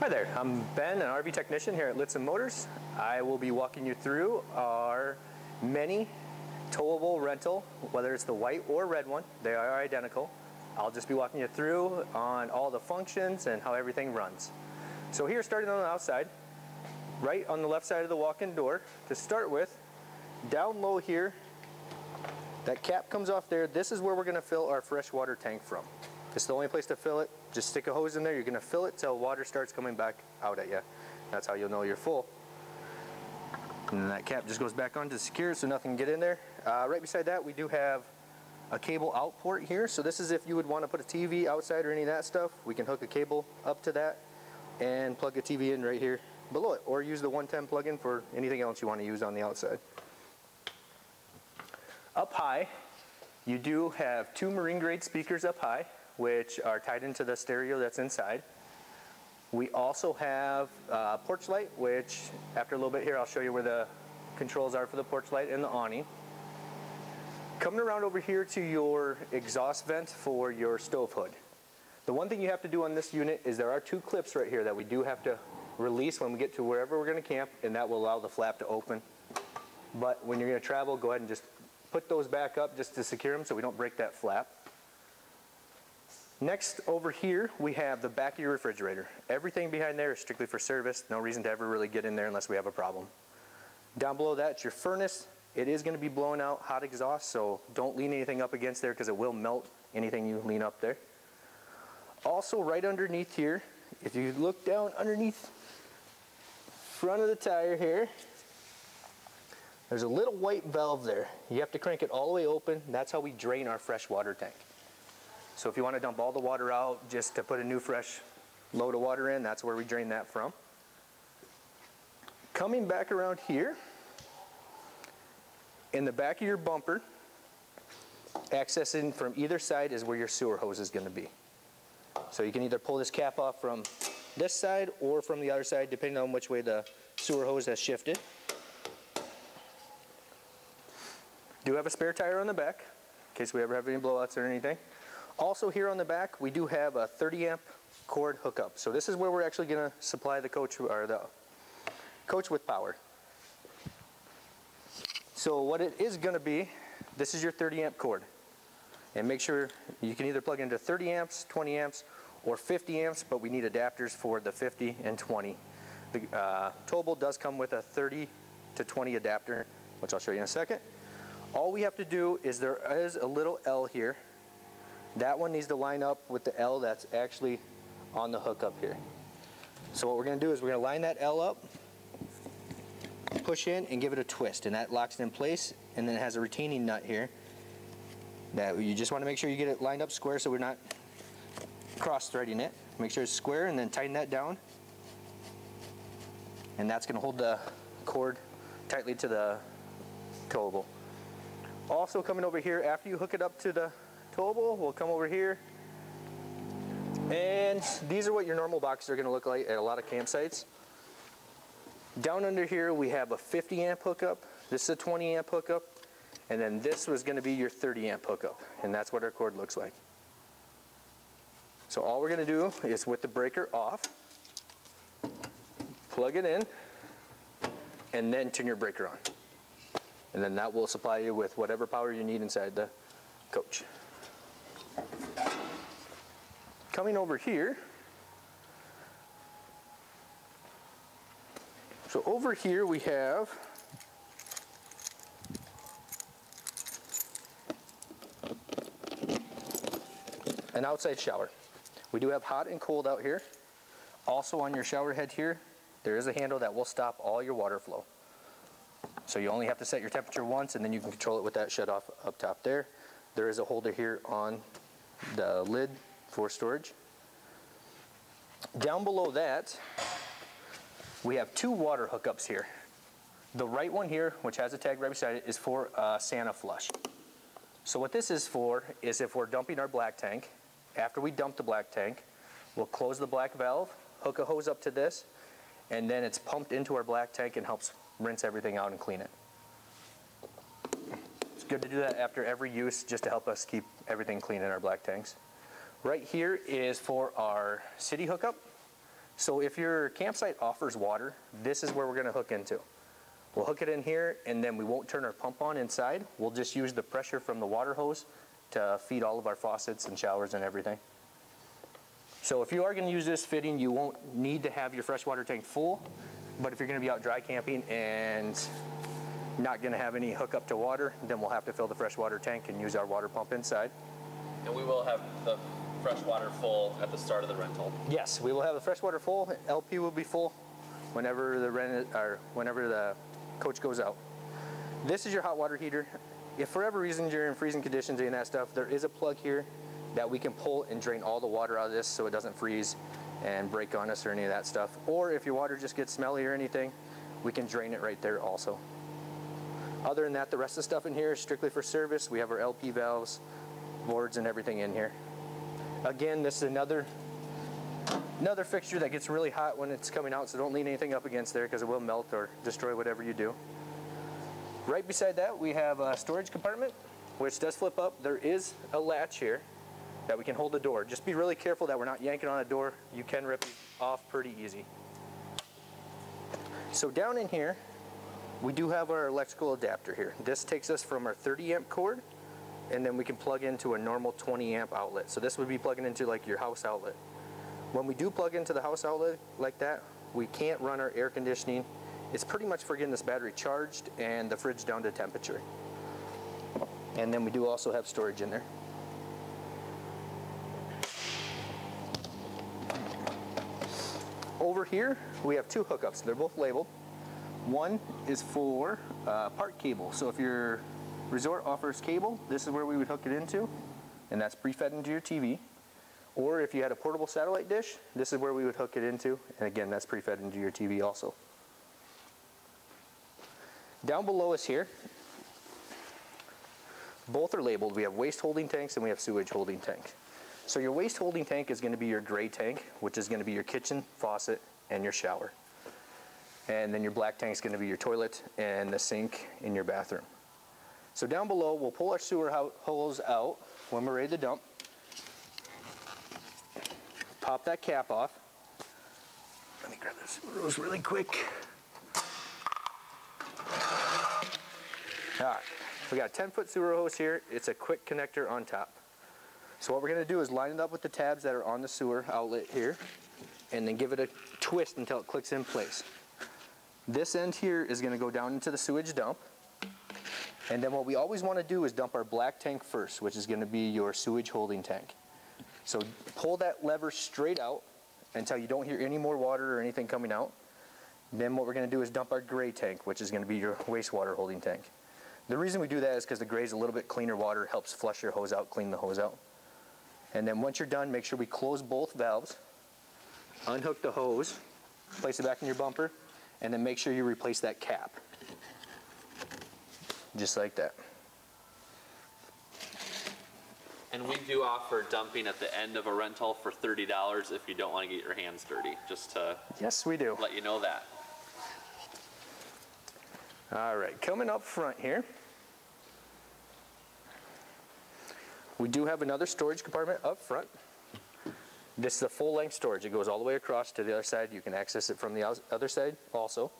Hi there, I'm Ben, an RV technician here at Lichtsinn Motors. I will be walking you through our Minnie towable rental, whether it's the white or red one. They are identical. I'll just be walking you through on all the functions and how everything runs. So here, starting on the outside, right on the left side of the walk-in door, to start with, down low here, that cap comes off there. This is where we're going to fill our freshwater tank from. It's the only place to fill it. Just stick a hose in there. You're going to fill it till water starts coming back out at you. That's how you'll know you're full. And then that cap just goes back on to secure so nothing can get in there. Right beside that, we do have a cable out port here. So this is if you would want to put a TV outside or any of that stuff. We can hook a cable up to that and plug a TV in right here below it, or use the 110 plug-in for anything else you want to use on the outside. Up high, you do have two marine grade speakers up high, which are tied into the stereo that's inside. We also have a porch light, which after a little bit here I'll show you where the controls are for the porch light and the awning. Coming around over here to your exhaust vent for your stove hood. The one thing you have to do on this unit is there are two clips right here that we do have to release when we get to wherever we're going to camp, and that will allow the flap to open. But when you're going to travel, go ahead and just put those back up just to secure them so we don't break that flap. Next, over here, we have the back of your refrigerator. Everything behind there is strictly for service. No reason to ever really get in there unless we have a problem. Down below that, it's your furnace. It is going to be blowing out hot exhaust, so don't lean anything up against there because it will melt anything you lean up there. Also, right underneath here, if you look down underneath front of the tire here, there's a little white valve there. You have to crank it all the way open. That's how we drain our freshwater tank. So if you want to dump all the water out just to put a new fresh load of water in, that's where we drain that from. Coming back around here, in the back of your bumper, accessing from either side is where your sewer hose is going to be. So you can either pull this cap off from this side or from the other side, depending on which way the sewer hose has shifted. Do have a spare tire on the back, in case we ever have any blowouts or anything. Also here on the back, we do have a 30 amp cord hookup. So this is where we're actually going to supply the coach, or the coach with power. So what it is going to be, this is your 30 amp cord. And make sure you can either plug into 30 amps, 20 amps, or 50 amps, but we need adapters for the 50 and 20. The towable does come with a 30 to 20 adapter, which I'll show you in a second. All we have to do is there is a little L here. That one needs to line up with the L that's actually on the hookup here. So what we're going to do is we're going to line that L up, push in, and give it a twist, and that locks it in place. And then it has a retaining nut here that you just want to make sure you get it lined up square so we're not cross-threading it. Make sure it's square, and then tighten that down. And that's going to hold the cord tightly to the towable. Also coming over here, after you hook it up to the towable, we'll come over here, and these are what your normal boxes are going to look like at a lot of campsites. Down under here we have a 50 amp hookup, this is a 20 amp hookup, and then this was going to be your 30 amp hookup, and that's what our cord looks like. So all we're going to do is, with the breaker off, plug it in, and then turn your breaker on, and then that will supply you with whatever power you need inside the coach. Coming over here, so over here we have an outside shower. We do have hot and cold out here. Also on your shower head here, there is a handle that will stop all your water flow. So you only have to set your temperature once, and then you can control it with that shut off up top there. There is a holder here on the lid for storage. Down below that, we have two water hookups here. The right one here, which has a tag right beside it, is for Santa flush. So what this is for is if we're dumping our black tank, after we dump the black tank, we'll close the black valve, hook a hose up to this, and then it's pumped into our black tank and helps rinse everything out and clean it. It's good to do that after every use just to help us keep everything clean in our black tanks. Right here is for our city hookup. So if your campsite offers water, this is where we're going to hook into. We'll hook it in here, and then we won't turn our pump on inside. We'll just use the pressure from the water hose to feed all of our faucets and showers and everything. So if you are going to use this fitting, you won't need to have your freshwater tank full, but if you're going to be out dry camping and not going to have any hookup to water, then we'll have to fill the freshwater tank and use our water pump inside. And we will have the freshwater full at the start of the rental. Yes, we will have the freshwater full. LP will be full whenever the coach goes out. This is your hot water heater. If for whatever reason you're in freezing conditions and that stuff, there is a plug here that we can pull and drain all the water out of this so it doesn't freeze and break on us or any of that stuff. Or if your water just gets smelly or anything, we can drain it right there also. Other than that, the rest of the stuff in here is strictly for service. We have our LP valves, boards, and everything in here. Again, this is another fixture that gets really hot when it's coming out, so don't lean anything up against there because it will melt or destroy whatever you do. Right beside that, we have a storage compartment, which does flip up. There is a latch here that we can hold the door. Just be really careful that we're not yanking on a door. You can rip it off pretty easy. So down in here, we do have our electrical adapter here. This takes us from our 30 amp cord, and then we can plug into a normal 20 amp outlet. So this would be plugging into like your house outlet. When we do plug into the house outlet like that, we can't run our air conditioning. It's pretty much for getting this battery charged and the fridge down to temperature. And then we do also have storage in there. Over here, we have two hookups. They're both labeled. One is for part cable. So if your resort offers cable, this is where we would hook it into, and that's pre-fed into your TV. Or if you had a portable satellite dish, this is where we would hook it into, and again, that's pre-fed into your TV also. Down below us here, both are labeled. We have waste holding tanks and we have sewage holding tank. So your waste holding tank is going to be your gray tank, which is going to be your kitchen, faucet, and your shower. And then your black tank is going to be your toilet and the sink in your bathroom. So down below, we'll pull our sewer hose out when we're ready to dump. Pop that cap off. Let me grab this sewer hose really quick. All right, we got a 10-foot sewer hose here. It's a quick connector on top. So what we're going to do is line it up with the tabs that are on the sewer outlet here, and then give it a twist until it clicks in place. This end here is going to go down into the sewage dump. And then what we always want to do is dump our black tank first, which is going to be your sewage holding tank. So pull that lever straight out until you don't hear any more water or anything coming out. Then what we're going to do is dump our gray tank, which is going to be your wastewater holding tank. The reason we do that is because the gray is a little bit cleaner water, helps flush your hose out, clean the hose out. And then once you're done, make sure we close both valves, unhook the hose, place it back in your bumper, and then make sure you replace that cap. Just like that. And we do offer dumping at the end of a rental for $30 if you don't want to get your hands dirty, just to yes, we do. Let you know that. All right, coming up front here, we do have another storage compartment up front. This is a full-length storage. It goes all the way across to the other side. You can access it from the other side also.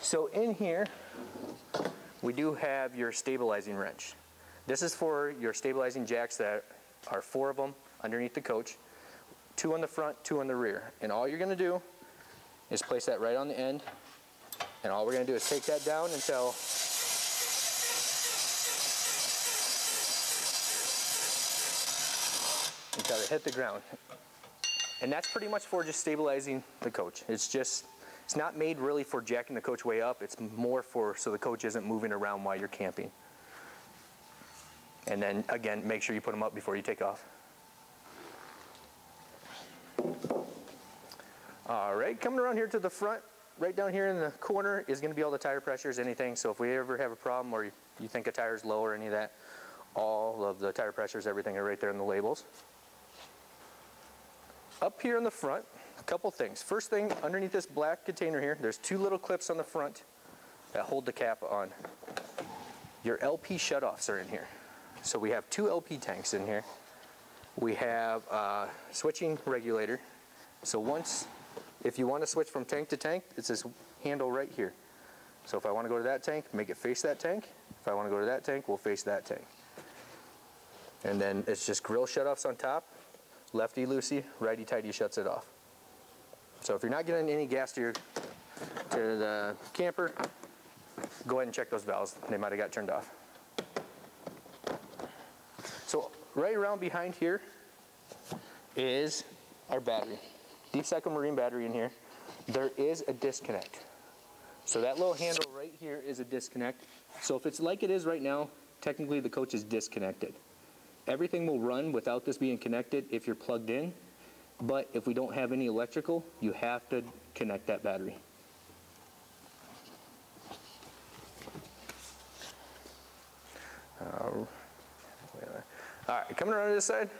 So in here, we do have your stabilizing wrench. This is for your stabilizing jacks that are 4 of them underneath the coach, 2 on the front, 2 on the rear. And all you're going to do is place that right on the end. And all we're going to do is take that down until it hit the ground. And that's pretty much for just stabilizing the coach. It's not made really for jacking the coach way up. It's more for so the coach isn't moving around while you're camping. And then again, make sure you put them up before you take off. All right, coming around here to the front, right down here in the corner is going to be all the tire pressures, anything. So if we ever have a problem or you think a tire's low or any of that, all of the tire pressures, everything are right there in the labels. Up here in the front, a couple things. First thing, underneath this black container here, there's 2 little clips on the front that hold the cap on. Your LP shutoffs are in here. So we have 2 LP tanks in here. We have a switching regulator So if you want to switch from tank to tank, it's this handle right here. So if I want to go to that tank, make it face that tank. If I want to go to that tank, we'll face that tank. And then it's just grill shutoffs on top. Lefty loosey, righty tighty shuts it off. So if you're not getting any gas to the camper, go ahead and check those valves. They might have got turned off. So right around behind here is our battery. Deep cycle marine battery in here. There is a disconnect. So that little handle right here is a disconnect. So if it's like it is right now, technically the coach is disconnected. Everything will run without this being connected if you're plugged in, but if we don't have any electrical, you have to connect that battery. All right, coming around to this side.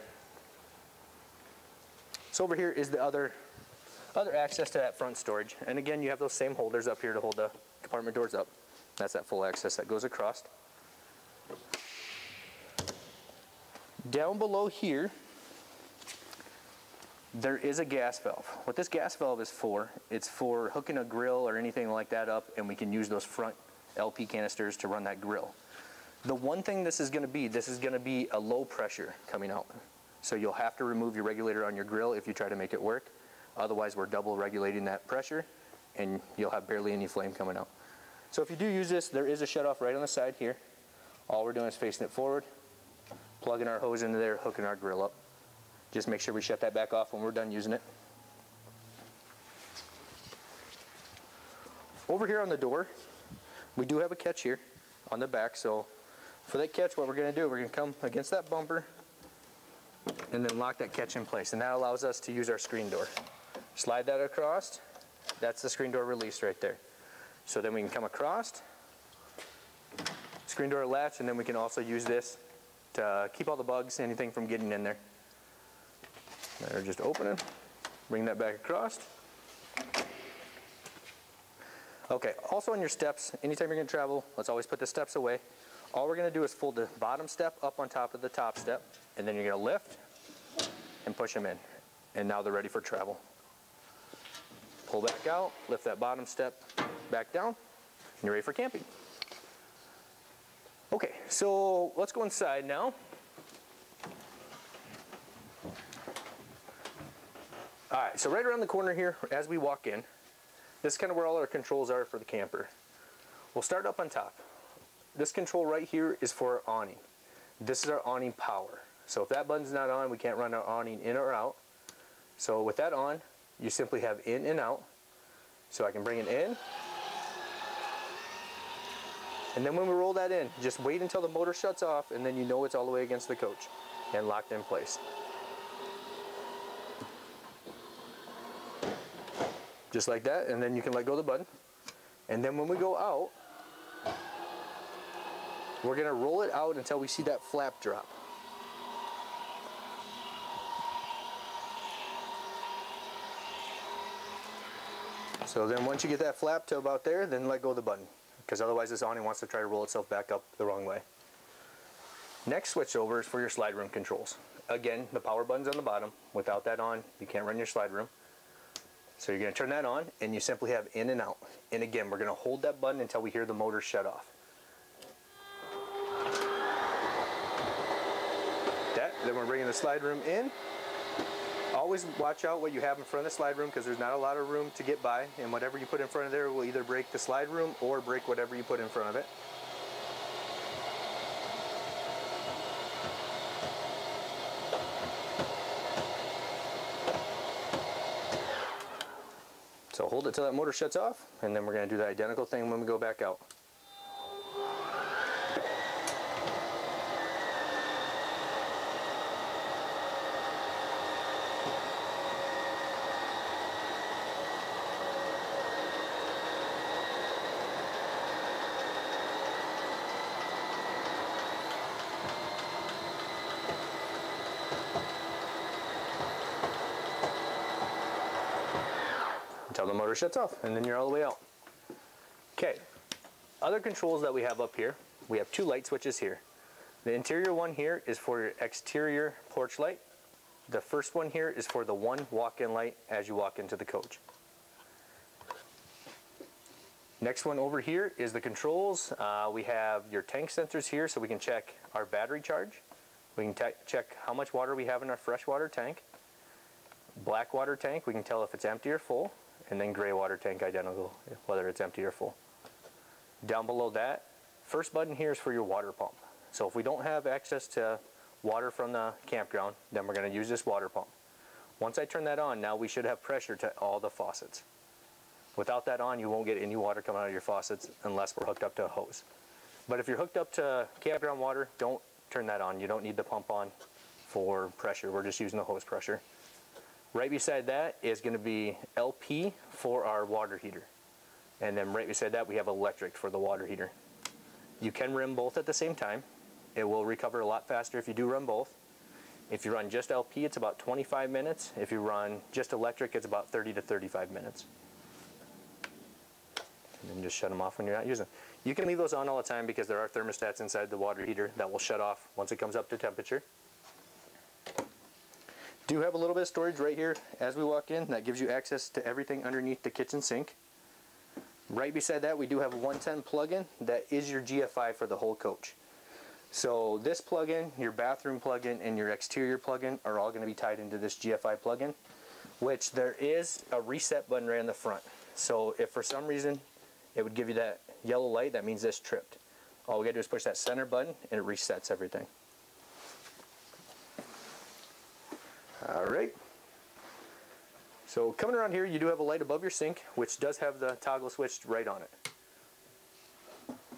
So over here is the other access to that front storage. And again, you have those same holders up here to hold the compartment doors up. That's that full access that goes across. Down below here, there is a gas valve. What this gas valve is for, it's for hooking a grill or anything like that up, and we can use those front LP canisters to run that grill. The one thing this is going to be a low pressure coming out. So you'll have to remove your regulator on your grill if you try to make it work. Otherwise, we're double regulating that pressure, and you'll have barely any flame coming out. So if you do use this, there is a shutoff right on the side here. All we're doing is facing it forward, plugging our hose into there, hooking our grill up. Just make sure we shut that back off when we're done using it. Over here on the door, we do have a catch here on the back. So for that catch, what we're going to do, we're going to come against that bumper and then lock that catch in place. And that allows us to use our screen door. Slide that across. That's the screen door release right there. So then we can come across, screen door latch, and then we can also use this to keep all the bugs, anything from getting in there. They're just opening, bring that back across. Okay, also on your steps, anytime you're going to travel, let's always put the steps away. All we're going to do is fold the bottom step up on top of the top step, and then you're going to lift and push them in. And now they're ready for travel. Pull back out, lift that bottom step back down, and you're ready for camping. Okay, so let's go inside now. All right, so right around the corner here, as we walk in, this is kind of where all our controls are for the camper. We'll start up on top. This control right here is for our awning. This is our awning power. So if that button's not on, we can't run our awning in or out. So with that on, you simply have in and out. So I can bring it in. And then when we roll that in, just wait until the motor shuts off, and then you know it's all the way against the coach and locked in place. Just like that, and then you can let go of the button. And then when we go out, we're going to roll it out until we see that flap drop. So then once you get that flap to about there, then let go of the button, because otherwise this awning wants to try to roll itself back up the wrong way. Next switch over is for your slide room controls. Again, the power button's on the bottom. Without that on, you can't run your slide room. So you're going to turn that on, and you simply have in and out. And again, we're going to hold that button until we hear the motor shut off. Then we're bringing the slide room in. Always watch out what you have in front of the slide room, because there's not a lot of room to get by, and whatever you put in front of there will either break the slide room or break whatever you put in front of it. So hold it till that motor shuts off, and then we're going to do the identical thing when we go back out. Until the motor shuts off, and then you're all the way out. Okay, other controls that we have up here, we have two light switches here. The interior one here is for your exterior porch light. The first one here is for the one walk-in light as you walk into the coach. Next one over here is the controls. We have your tank sensors here so we can check our battery charge. We can check how much water we have in our freshwater tank. Black water tank, we can tell if it's empty or full. And then gray water tank, identical, whether it's empty or full. Down below that, first button here is for your water pump. So if we don't have access to water from the campground, then we're going to use this water pump. Once I turn that on, now we should have pressure to all the faucets. Without that on, you won't get any water coming out of your faucets unless we're hooked up to a hose. But if you're hooked up to campground water, don't turn that on. You don't need the pump on for pressure. We're just using the hose pressure. Right beside that is going to be LP for our water heater. And then right beside that we have electric for the water heater. You can run both at the same time. It will recover a lot faster if you do run both. If you run just LP, it's about 25 minutes. If you run just electric, it's about 30 to 35 minutes. And then just shut them off when you're not using them. You can leave those on all the time because there are thermostats inside the water heater that will shut off once it comes up to temperature. Do have a little bit of storage right here as we walk in. That gives you access to everything underneath the kitchen sink. Right beside that we do have a 110 plug-in that is your GFI for the whole coach. So this plug-in, your bathroom plug-in, and your exterior plug-in are all going to be tied into this GFI plug-in, which there is a reset button right in the front. So if for some reason it would give you that yellow light, that means this tripped. All we got to do is push that center button and it resets everything. Alright. So coming around here, you do have a light above your sink, which does have the toggle switch right on it.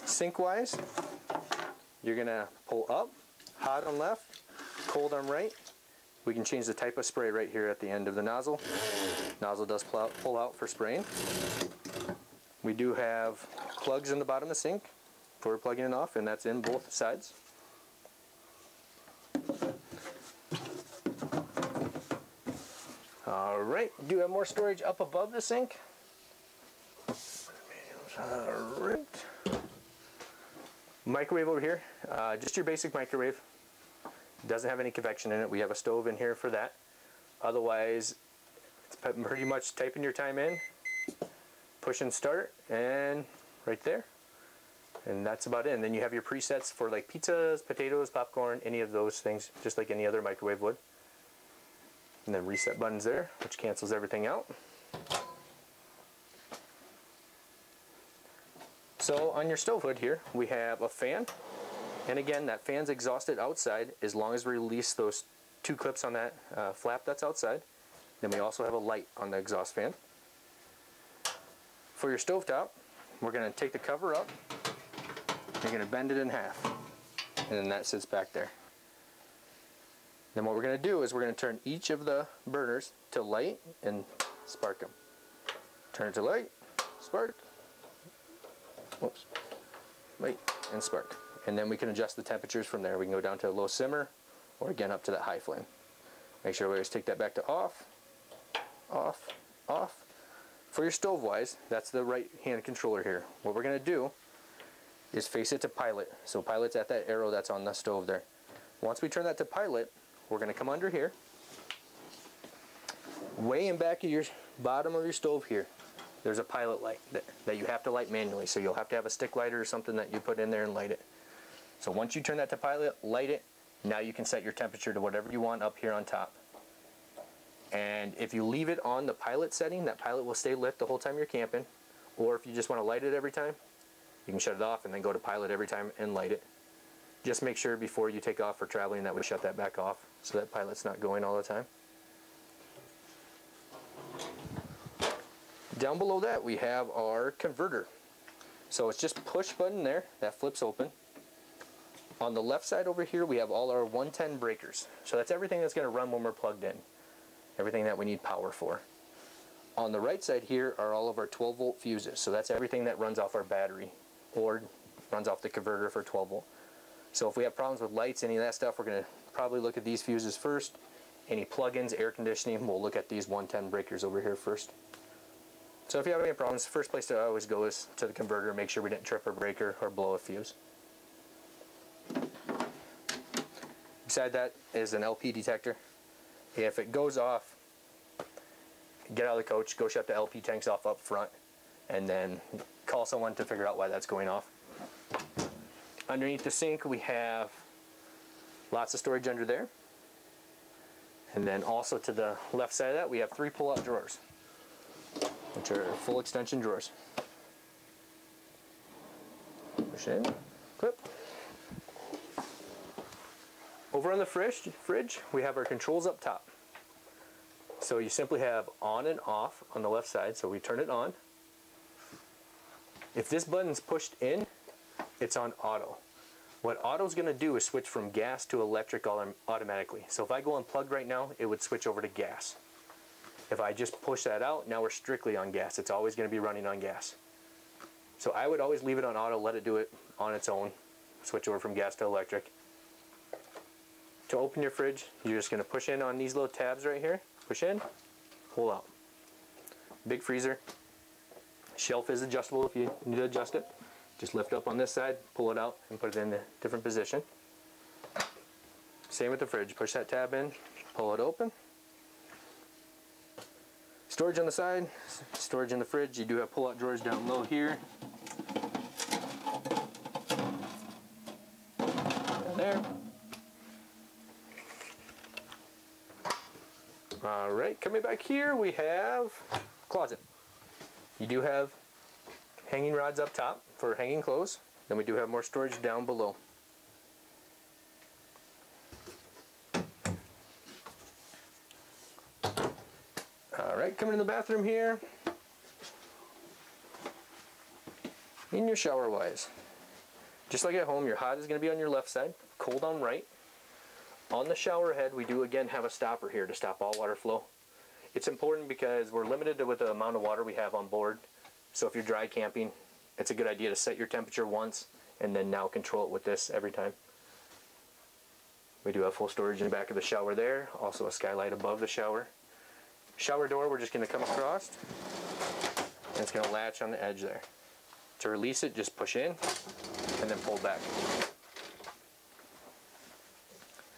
Sink-wise, you're going to pull up, hot on left, cold on right. We can change the type of spray right here at the end of the nozzle. Nozzle does pull out for spraying. We do have plugs in the bottom of the sink for plugging it off, and that's in both sides. Alright, do have more storage up above the sink. Alright. Microwave over here, just your basic microwave. Doesn't have any convection in it. We have a stove in here for that. Otherwise, it's pretty much typing your time in, push and start, and right there. And that's about it. And then you have your presets for like pizzas, potatoes, popcorn, any of those things, just like any other microwave would. And then reset buttons there, which cancels everything out. So on your stove hood here, we have a fan. And again, that fan's exhausted outside as long as we release those two clips on that flap that's outside. Then we also have a light on the exhaust fan. For your stovetop, we're going to take the cover up. You're going to bend it in half. And then that sits back there. Then what we're going to do is we're going to turn each of the burners to light and spark them. Turn it to light, spark, whoops, light, and spark. And then we can adjust the temperatures from there. We can go down to a low simmer or again up to that high flame. Make sure we always take that back to off, off, off. For your stove wise, that's the right hand controller here. What we're going to do is face it to pilot. So pilot's at that arrow that's on the stove there. Once we turn that to pilot, we're going to come under here. Way in back of your bottom of your stove here, there's a pilot light that you have to light manually. So you'll have to have a stick lighter or something that you put in there and light it. So once you turn that to pilot, light it, now you can set your temperature to whatever you want up here on top. And if you leave it on the pilot setting, that pilot will stay lit the whole time you're camping. Or if you just want to light it every time, you can shut it off and then go to pilot every time and light it. Just make sure before you take off for traveling that we shut that back off so that pilot's not going all the time. Down below that we have our converter. So it's just push button there, that flips open. On the left side over here we have all our 110 breakers. So that's everything that's going to run when we're plugged in. Everything that we need power for. On the right side here are all of our 12 volt fuses. So that's everything that runs off our battery or runs off the converter for 12 volt. So if we have problems with lights, any of that stuff, we're going to probably look at these fuses first. Any plugins, air conditioning, we'll look at these 110 breakers over here first. So if you have any problems, the first place to always go is to the converter, make sure we didn't trip a breaker or blow a fuse. Beside that is an LP detector. If it goes off, get out of the coach, go shut the LP tanks off up front, and then call someone to figure out why that's going off. Underneath the sink, we have lots of storage under there. And then also to the left side of that, we have 3 pull-out drawers, which are full extension drawers. Push in, clip. Over on the fridge, we have our controls up top. So you simply have on and off on the left side, so we turn it on. If this button's pushed in, it's on auto. What auto's going to do is switch from gas to electric automatically. So if I go unplugged right now, it would switch over to gas. If I just push that out, now we're strictly on gas. It's always going to be running on gas. So I would always leave it on auto, let it do it on its own, switch over from gas to electric. To open your fridge, you're just going to push in on these little tabs right here. Push in, pull out. Big freezer. Shelf is adjustable if you need to adjust it. Just lift up on this side, pull it out, and put it in a different position. Same with the fridge. Push that tab in, pull it open. Storage on the side, storage in the fridge. You do have pull-out drawers down low here. Down there. All right, coming back here, we have closet. You do have hanging rods up top for hanging clothes. Then we do have more storage down below. All right, coming in the bathroom here. In your shower wise, just like at home, your hot is going to be on your left side, cold on right. On the shower head, we do again have a stopper here to stop all water flow. It's important because we're limited with the amount of water we have on board. So if you're dry camping, it's a good idea to set your temperature once and then now control it with this every time. We do have full storage in the back of the shower there, also a skylight above the shower. Shower door, we're just going to come across and it's going to latch on the edge there. To release it, just push in and then pull back.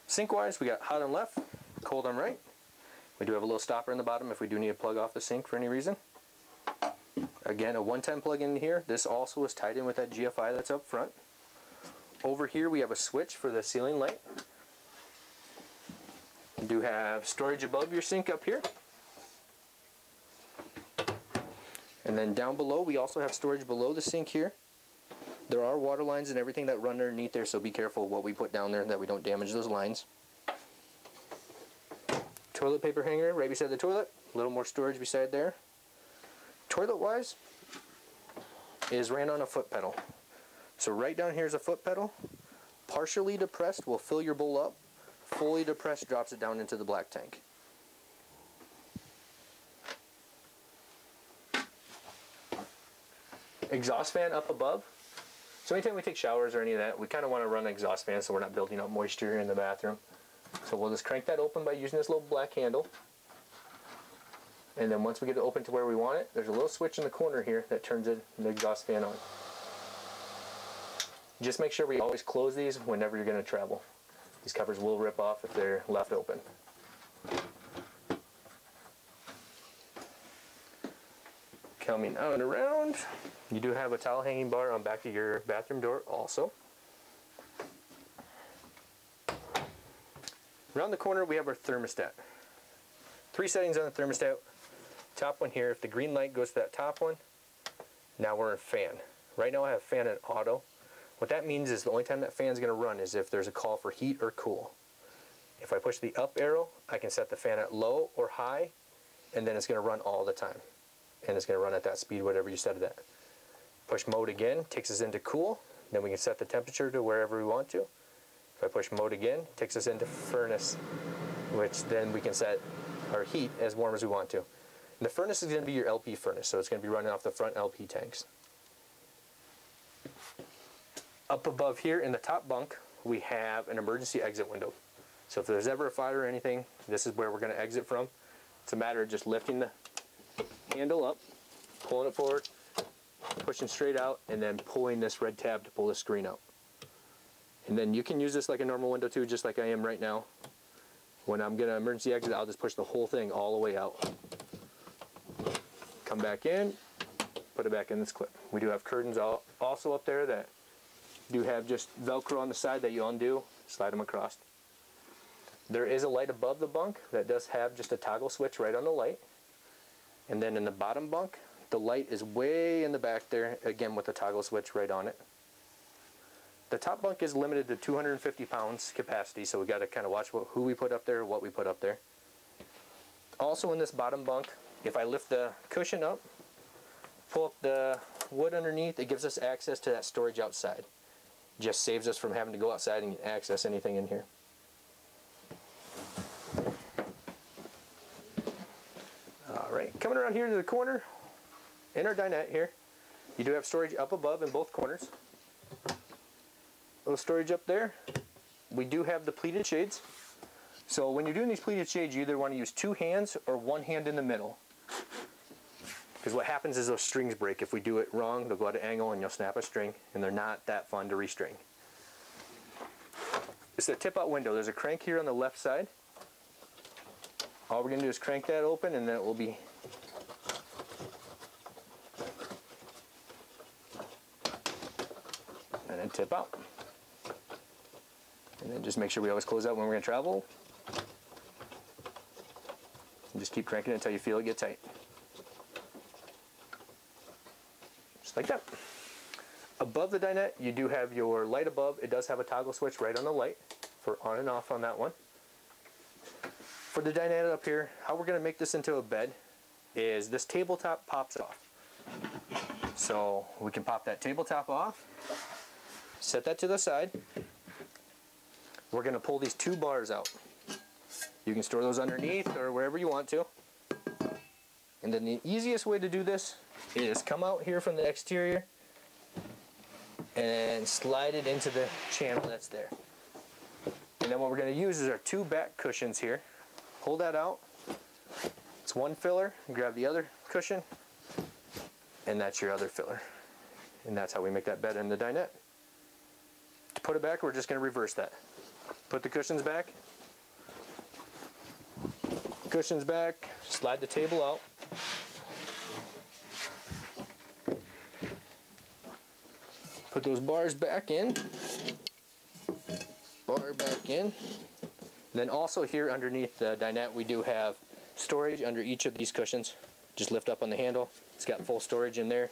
Sink wise, we got hot on left, cold on right. We do have a little stopper in the bottom if we do need to plug off the sink for any reason. Again, a 110 plug in here. This also is tied in with that GFI that's up front. Over here we have a switch for the ceiling light. You do have storage above your sink up here. And then down below we also have storage below the sink here. There are water lines and everything that run underneath there, so be careful what we put down there that we don't damage those lines. Toilet paper hanger right beside the toilet. A little more storage beside there. Toilet wise is ran on a foot pedal. So right down here is a foot pedal. Partially depressed will fill your bowl up. Fully depressed drops it down into the black tank. Exhaust fan up above. So anytime we take showers or any of that, we kind of want to run an exhaust fan so we're not building up moisture in the bathroom. So we'll just crank that open by using this little black handle. And then once we get it open to where we want it, there's a little switch in the corner here that turns the exhaust fan on. Just make sure we always close these whenever you're going to travel. These covers will rip off if they're left open. Coming out and around, you do have a towel hanging bar on back of your bathroom door also. Around the corner we have our thermostat. 3 settings on the thermostat. Top one here, if the green light goes to that top one, now we're in fan. Right now I have fan in auto. What that means is the only time that fan is going to run is if there's a call for heat or cool. If I push the up arrow, I can set the fan at low or high, and then it's going to run all the time. And it's going to run at that speed, whatever you set it at. Push mode again, takes us into cool. Then we can set the temperature to wherever we want to. If I push mode again, takes us into furnace, which then we can set our heat as warm as we want to. And the furnace is going to be your LP furnace, so it's going to be running off the front LP tanks. Up above here in the top bunk, we have an emergency exit window. So if there's ever a fire or anything, this is where we're going to exit from. It's a matter of just lifting the handle up, pulling it forward, pushing straight out, and then pulling this red tab to pull the screen out. And then you can use this like a normal window too, just like I am right now. When I'm gonna emergency exit, I'll just push the whole thing all the way out. Come back in, put it back in this clip. We do have curtains also up there that do have just Velcro on the side that you undo, slide them across. There is a light above the bunk that does have just a toggle switch right on the light. And then in the bottom bunk, the light is way in the back there, again with the toggle switch right on it. The top bunk is limited to 250 pounds capacity, so we got to kind of watch who we put up there, what we put up there. Also in this bottom bunk, if I lift the cushion up, pull up the wood underneath, it gives us access to that storage outside. Just saves us from having to go outside and access anything in here. Alright, coming around here to the corner, in our dinette here, you do have storage up above in both corners. A little storage up there. We do have the pleated shades. So when you're doing these pleated shades, you either want to use two hands or one hand in the middle. Because what happens is those strings break. If we do it wrong, they'll go at an angle and you'll snap a string, and they're not that fun to restring. It's a tip out window. There's a crank here on the left side. All we're going to do is crank that open, and then it will be and then tip out. And then just make sure we always close out when we're going to travel. And just keep cranking it until you feel it get tight. Just like that. Above the dinette, you do have your light above. It does have a toggle switch right on the light for on and off on that one. For the dinette up here, how we're going to make this into a bed is this tabletop pops off. So we can pop that tabletop off, set that to the side. We're going to pull these two bars out. You can store those underneath or wherever you want to. And then the easiest way to do this is come out here from the exterior and slide it into the channel that's there. And then what we're going to use is our two back cushions here. Hold that out. It's one filler. Grab the other cushion, and that's your other filler. And that's how we make that bed in the dinette. To put it back, we're just going to reverse that. Put the cushions back. Cushions back. Slide the table out. Put those bars back in. Bar back in. Then also here underneath the dinette, we do have storage under each of these cushions. Just lift up on the handle. It's got full storage in there.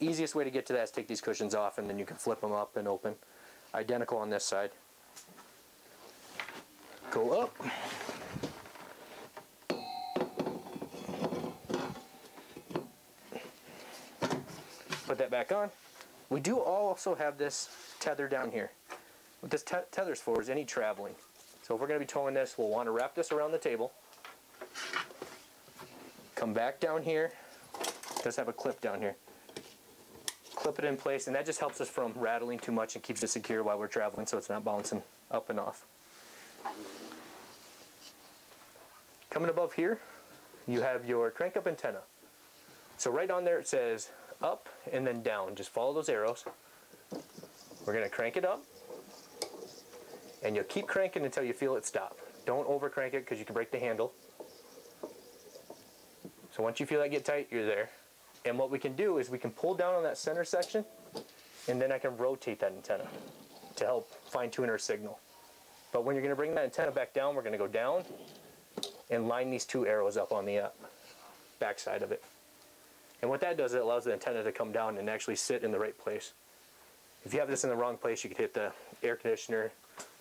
Easiest way to get to that is take these cushions off, and then you can flip them up and open. Identical on this side. Go up. Put that back on. We do also have this tether down here. What this tether's for is any traveling. So if we're going to be towing this, we'll want to wrap this around the table. Come back down here. It does have a clip down here. Clip it in place, and that just helps us from rattling too much and keeps it secure while we're traveling so it's not bouncing up and off. Coming above here, you have your crank up antenna. So right on there it says up and then down. Just follow those arrows. We're going to crank it up. And you'll keep cranking until you feel it stop. Don't over crank it because you can break the handle. So once you feel that get tight, you're there. And what we can do is we can pull down on that center section, and then I can rotate that antenna to help fine tune our signal. But when you're going to bring that antenna back down, we're going to go down and line these two arrows up on the back side of it. And what that does, it allows the antenna to come down and actually sit in the right place. If you have this in the wrong place, you could hit the air conditioner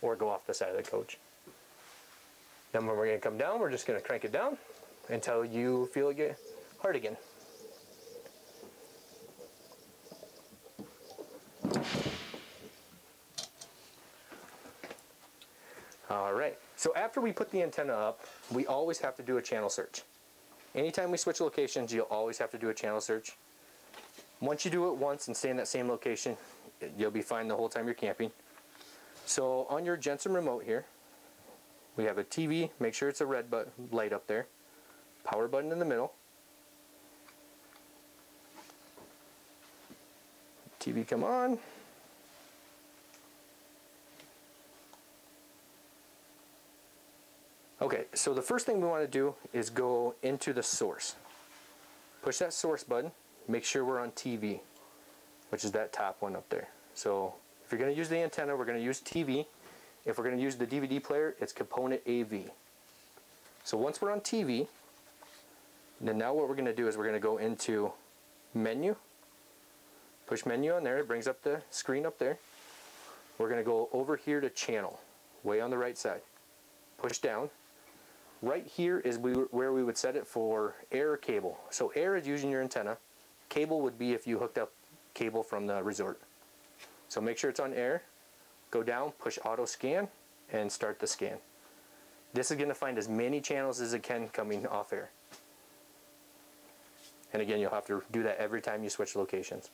or go off the side of the coach. Then when we're going to come down, we're just going to crank it down until you feel it get hard again. Alright, so after we put the antenna up, we always have to do a channel search. Anytime we switch locations, you'll always have to do a channel search. Once you do it once and stay in that same location, you'll be fine the whole time you're camping. So on your Jensen remote here, we have a TV. Make sure it's a red light up there. Power button in the middle. TV come on. Okay, so the first thing we want to do is go into the source. Push that source button, make sure we're on TV, which is that top one up there. So if you're going to use the antenna, we're going to use TV. If we're going to use the DVD player, it's component AV. So once we're on TV, then now what we're going to do is we're going to go into menu, push menu on there, it brings up the screen up there. We're going to go over here to channel, way on the right side. Push down. Right here is where we would set it for air or cable. So air is using your antenna. Cable would be if you hooked up cable from the resort. So make sure it's on air. Go down, push auto scan, and start the scan. This is going to find as many channels as it can coming off air. And again, you'll have to do that every time you switch locations.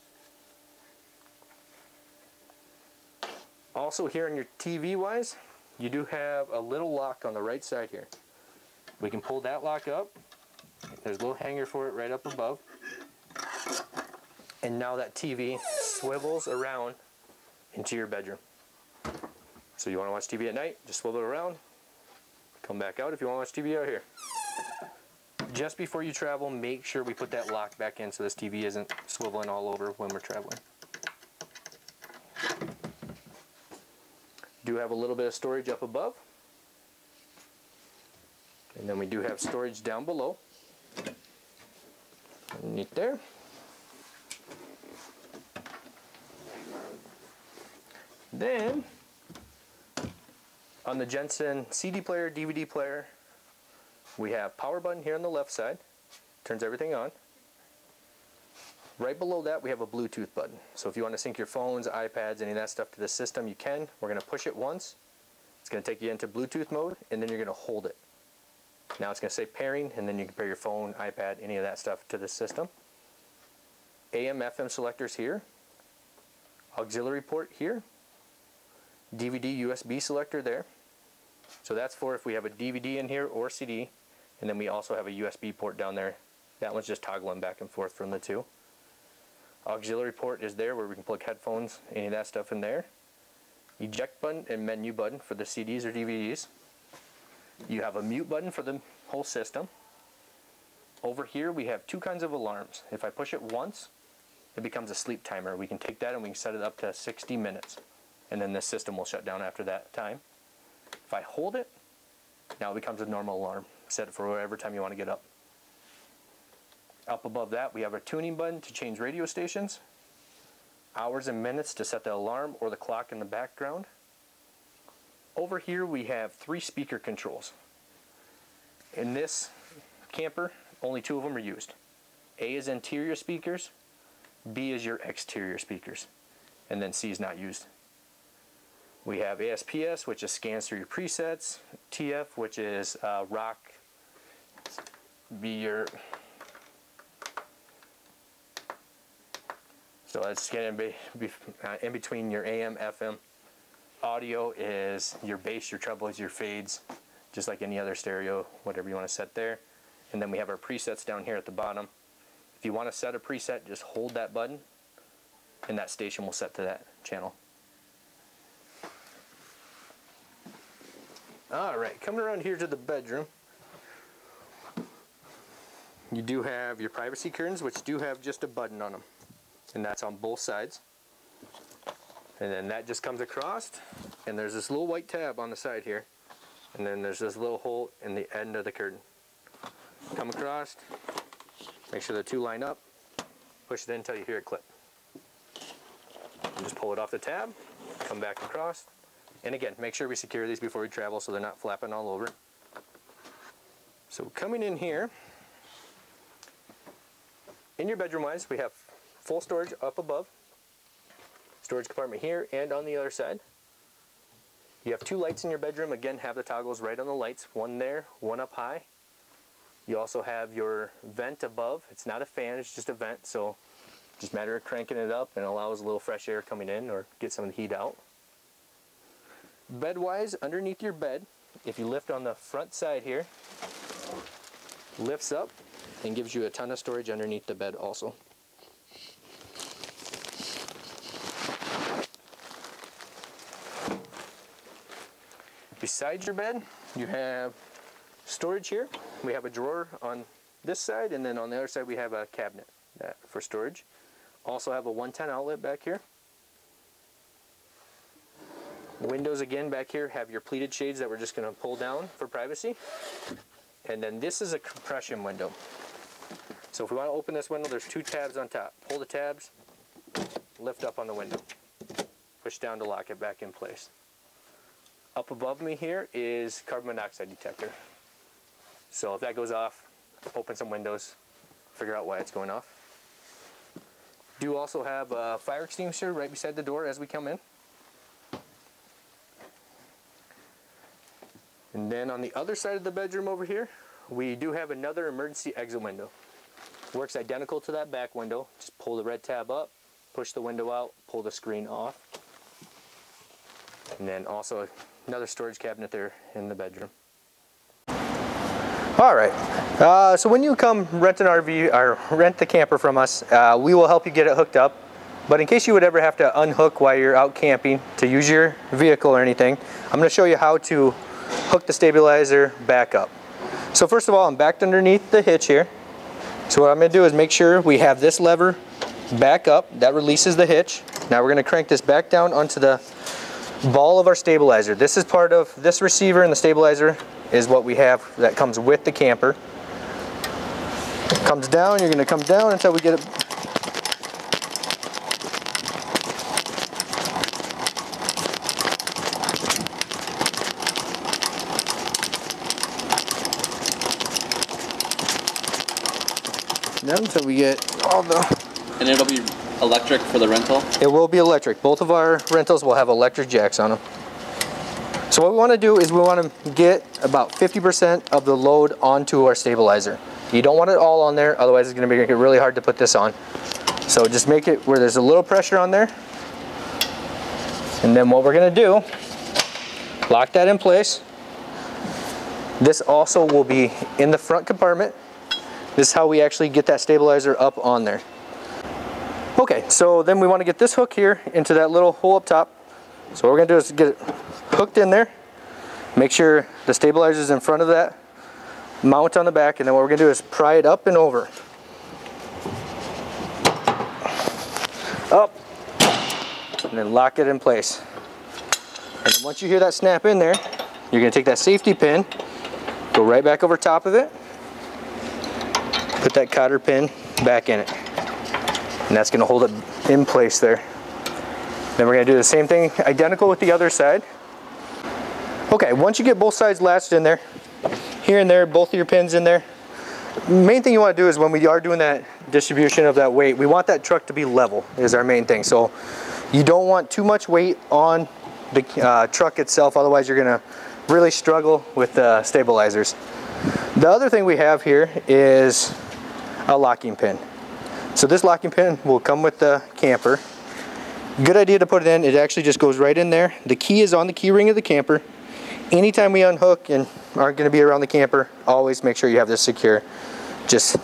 Also here on your TV wise, you do have a little lock on the right side here. We can pull that lock up. There's a little hanger for it right up above. And now that TV swivels around into your bedroom. So you want to watch TV at night, just swivel it around. Come back out if you want to watch TV out here. Just before you travel, make sure we put that lock back in so this TV isn't swiveling all over when we're traveling. Do have a little bit of storage up above. And then we do have storage down below. Underneath there. Then, on the Jensen CD player, DVD player, we have power button here on the left side. Turns everything on. Right below that, we have a Bluetooth button. So if you want to sync your phones, iPads, any of that stuff to the system, you can. We're going to push it once. It's going to take you into Bluetooth mode, and then you're going to hold it. Now it's going to say pairing, and then you can pair your phone, iPad, any of that stuff to the system. AM, FM selectors here. Auxiliary port here. DVD, USB selector there. So that's for if we have a DVD in here or CD. And then we also have a USB port down there. That one's just toggling back and forth from the two. Auxiliary port is there where we can plug headphones, any of that stuff in there. Eject button and menu button for the CDs or DVDs. You have a mute button for the whole system. Over here we have two kinds of alarms. If I push it once, it becomes a sleep timer. We can take that and we can set it up to 60 minutes. And then the system will shut down after that time. If I hold it, now it becomes a normal alarm. Set it for whatever time you want to get up. Up above that, we have a tuning button to change radio stations. Hours and minutes to set the alarm or the clock in the background. Over here, we have 3 speaker controls. In this camper, only 2 of them are used. A is interior speakers, B is your exterior speakers, and then C is not used. We have ASPS, which is scans through your presets. TF, which is rock, be your... So that's scanning in between your AM, FM. Audio is your bass, your trebles, your fades, just like any other stereo, whatever you want to set there. And then we have our presets down here at the bottom. If you want to set a preset, just hold that button, and that station will set to that channel. Alright, coming around here to the bedroom, you do have your privacy curtains, which do have just a button on them. And that's on both sides. And then that just comes across, and there's this little white tab on the side here. And then there's this little hole in the end of the curtain. Come across, make sure the 2 line up, push it in until you hear it clip. And just pull it off the tab, come back across. And again, make sure we secure these before we travel so they're not flapping all over. So coming in here, in your bedroom wise, we have full storage up above. Storage compartment here and on the other side. You have 2 lights in your bedroom. Again, have the toggles right on the lights. One there, one up high. You also have your vent above. It's not a fan, it's just a vent. So just a matter of cranking it up and allows a little fresh air coming in or get some of the heat out. Bed-wise, underneath your bed, if you lift on the front side here, lifts up and gives you a ton of storage underneath the bed also. Beside your bed, you have storage here. We have a drawer on this side, and then on the other side we have a cabinet for storage. Also have a 110 outlet back here. Windows again back here have your pleated shades that we're just going to pull down for privacy. And then this is a compression window. So if we want to open this window, there's 2 tabs on top. Pull the tabs, lift up on the window. Push down to lock it back in place. Up above me here is carbon monoxide detector. So if that goes off, open some windows, figure out why it's going off. Do also have a fire extinguisher right beside the door as we come in. And then on the other side of the bedroom over here, we do have another emergency exit window. Works identical to that back window. Just pull the red tab up, push the window out, pull the screen off. And then also another storage cabinet there in the bedroom. All right, so when you come rent an RV or rent the camper from us, we will help you get it hooked up. But in case you would ever have to unhook while you're out camping to use your vehicle or anything, I'm going to show you how to hook the stabilizer back up. So first of all, I'm backed underneath the hitch here. So what I'm going to do is make sure we have this lever back up. That releases the hitch. Now we're going to crank this back down onto the ball of our stabilizer. This is part of this receiver, and the stabilizer is what we have that comes with the camper. It comes down, you're going to come down until we get it. Until we get all the... And it'll be electric for the rental? It will be electric. Both of our rentals will have electric jacks on them. So what we want to do is we want to get about 50% of the load onto our stabilizer. You don't want it all on there, otherwise it's going to make it really hard to put this on. So just make it where there's a little pressure on there. And then what we're going to do, lock that in place. This also will be in the front compartment. This is how we actually get that stabilizer up on there. Okay, so then we want to get this hook here into that little hole up top. So what we're going to do is get it hooked in there. Make sure the stabilizer is in front of that mount on the back, and then what we're going to do is pry it up and over. Up, and then lock it in place. And then once you hear that snap in there, you're going to take that safety pin, go right back over top of it, put that cotter pin back in it, and that's going to hold it in place there. Then we're going to do the same thing, identical with the other side. Okay, once you get both sides latched in there, here and there, both of your pins in there, main thing you want to do is when we are doing that distribution of that weight, we want that truck to be level is our main thing. So you don't want too much weight on the truck itself, otherwise you're going to really struggle with the stabilizers. The other thing we have here is a locking pin. So this locking pin will come with the camper. Good idea to put it in. It actually just goes right in there. The key is on the key ring of the camper. Anytime we unhook and aren't going to be around the camper, always make sure you have this secure. Just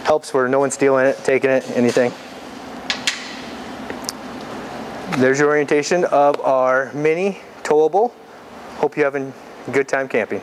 helps where no one's stealing it, taking it, anything. There's your orientation of our Minnie towable. Hope you're having a good time camping.